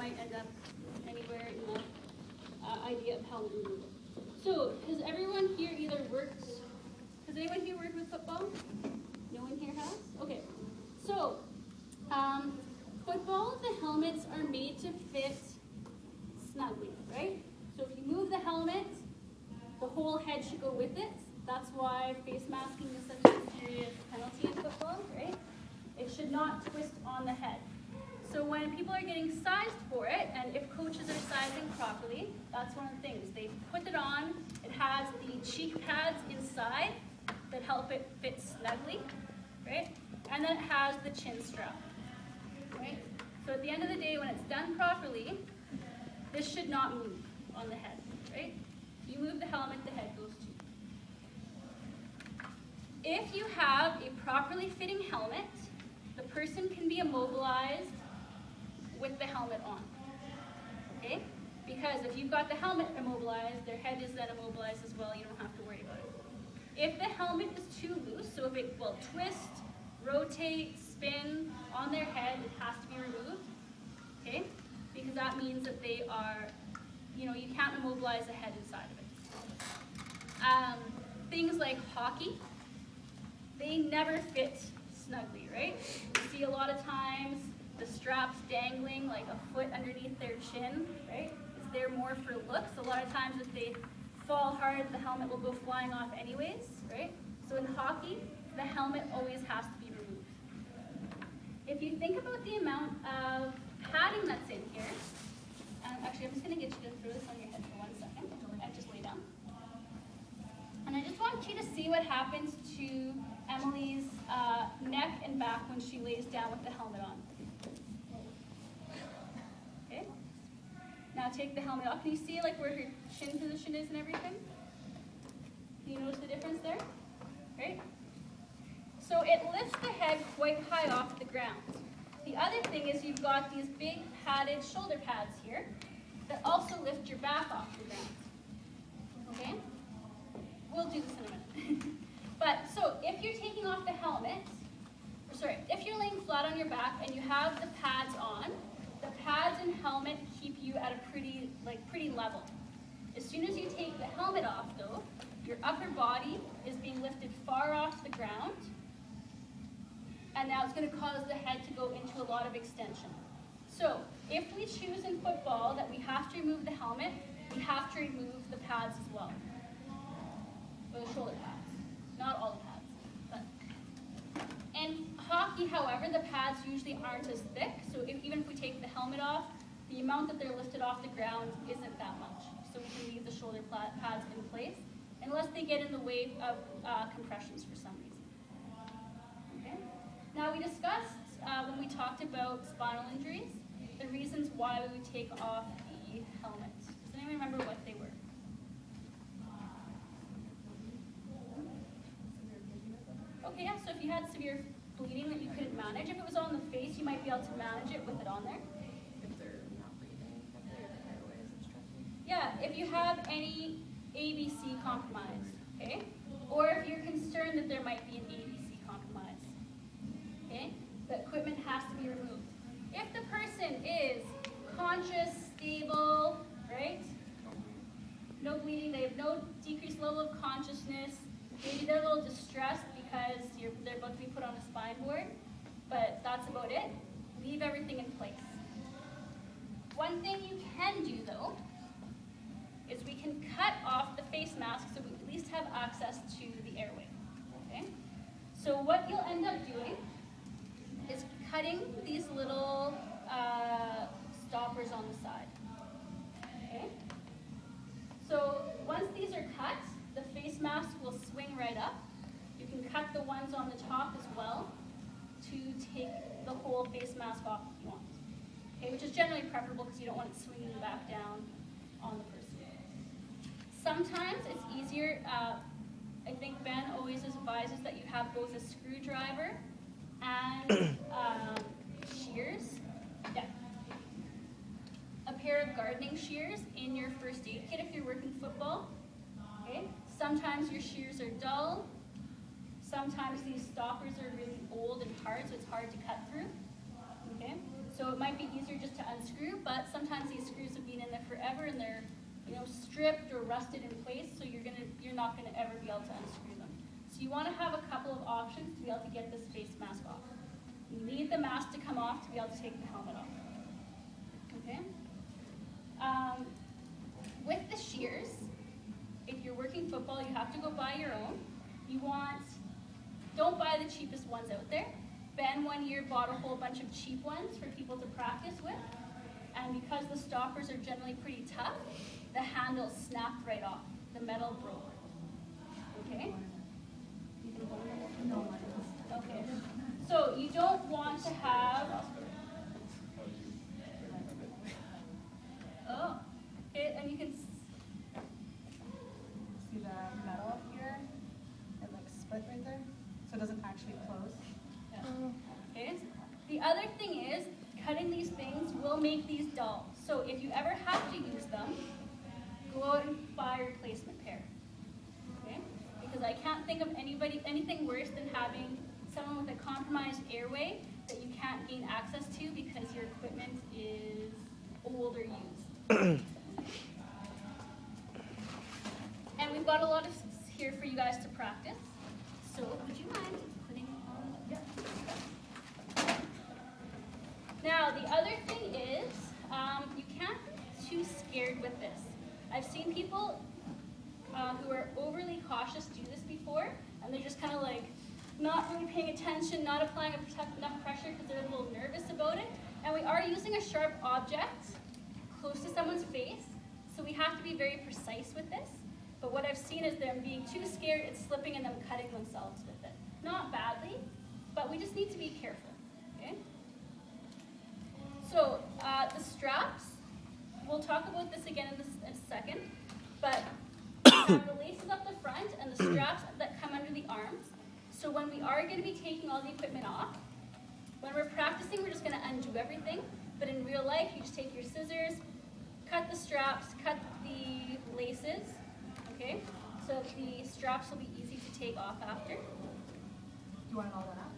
might end up anywhere in the idea of helmet removal. So, has everyone here either worked, has anyone here worked with football? No one here has? Okay. So, football, the helmets are made to fit snugly, right? So if you move the helmet, the whole head should go with it. That's why face masking is such a serious penalty in football, right? It should not twist on the head. So when people are getting sized for it, and if coaches are sizing properly, that's one of the things. They put it on, it has the cheek pads inside that help it fit snugly, right? And then it has the chin strap, right? So at the end of the day, when it's done properly, this should not move on the head, right? You move the helmet, the head goes too. If you have a properly fitting helmet, the person can be immobilized with the helmet on, okay? Because if you've got the helmet immobilized, their head is then immobilized as well, you don't have to worry about it. If the helmet is too loose, so if it will twist, rotate, spin on their head, it has to be removed, okay? Because that means that they are, you can't immobilize the head inside of it. Things like hockey, they never fit snugly, right? You see a lot of times the straps dangling like a foot underneath their chin, right? It's there more for looks. A lot of times if they fall hard, the helmet will go flying off anyways, right? So in hockey, the helmet always has to be removed. If you think about the amount of padding that's in here, actually I'm just going to get you to throw this on your head for 1 second and just lay down. And I just want you to see what happens to Emily's neck and back when she lays down with the helmet on. Okay? Now take the helmet off. Can you see like where her chin position is and everything? Can you notice the difference there? Right? So it lifts the head quite high off the ground. The other thing is you've got these big padded shoulder pads here that also lift your back off the ground. Okay? We'll do this in a minute. But so if you're taking off the helmet, if you're laying flat on your back and you have the pads on, the pads and helmet keep you at a pretty level. As soon as you take the helmet off though, your upper body is being lifted far off the ground, and now it's going to cause the head to go into a lot of extension. So if we choose in football that we have to remove the helmet, we have to remove the pads as well. Or the shoulder pads. Not all the pads. But. In hockey, however, the pads usually aren't as thick, so even if we take the helmet off, the amount that they're lifted off the ground isn't that much. So we can leave the shoulder pads in place, unless they get in the way of compressions for some reason. Okay? Now we discussed, when we talked about spinal injuries, the reasons why we would take off the helmet. Does anyone remember what they were? Okay, yeah, so if you had severe bleeding that you couldn't manage, if it was on the face, you might be able to manage it with it on there. If they're not breathing, if their airways are stretching. Yeah, if you have any ABC compromise, okay? Or if you're concerned that there might be an ABC compromise, okay? The equipment has to be removed. If the person is conscious, stable, right? No bleeding, they have no decreased level of consciousness, maybe they're a little distressed because they're about to be put on a spine board, but that's about it. Leave everything in place. One thing you can do though, is we can cut off the face mask so we at least have access to the airway, okay? So what you'll end up doing is cutting these little stoppers on the side, okay? So once these are cut, the face mask will swing right up. You can cut the ones on the top as well to take the whole face mask off if you want, okay? Which is generally preferable because you don't want it swinging back down on the person. Sometimes it's easier, I think Ben always advises that you have both a screwdriver and shears. Yeah. A pair of gardening shears in your first aid kit if you're working football. Okay? Sometimes your shears are dull. Sometimes these stoppers are really old and hard, so it's hard to cut through. Okay? So it might be easier just to unscrew, but but sometimes these screws have been in there forever and they're, you know, stripped or rusted in place, so you're not gonna ever be able to unscrew them. So you wanna have a couple of options to be able to get this face mask off. You need the mask to come off to be able to take the helmet off. Okay? With the shears, if you're working football, you have to go buy your own. Don't buy the cheapest ones out there. Ben 1 year bought a whole bunch of cheap ones for people to practice with. And because the stoppers are generally pretty tough, the handle snapped right off. The metal broke. Okay? Okay. So you don't want to have... Oh, okay, and you can... See the metal up here? It like split right there, so it doesn't actually close. Okay. The other thing is, cutting these things will make these dull. So if you ever have to use them, go out and buy a replacement pair. Okay? Because I can't think of anything worse than having someone with a compromised airway that you can't gain access to because your equipment is old or used. And we've got a lot of here for you guys to practice. So would you mind putting on? Yeah. Now the other thing is, you can't be too scared with this. I've seen people who are overly cautious do this before, and they're just kind of like not really paying attention, not applying enough pressure because they're a little nervous about it. And we are using a sharp object close to someone's face, so we have to be very precise with this. But what I've seen is them being too scared, it's slipping and them cutting themselves with it. Not badly, but we just need to be careful, okay? So the straps, we'll talk about this again in a second, but the laces up the front and the straps that come under the arms. So when we are going to be taking all the equipment off, when we're practicing, we're just going to undo everything. But in real life, you just take your scissors, cut the straps, cut the laces, okay? So the straps will be easy to take off after. You want it all done up?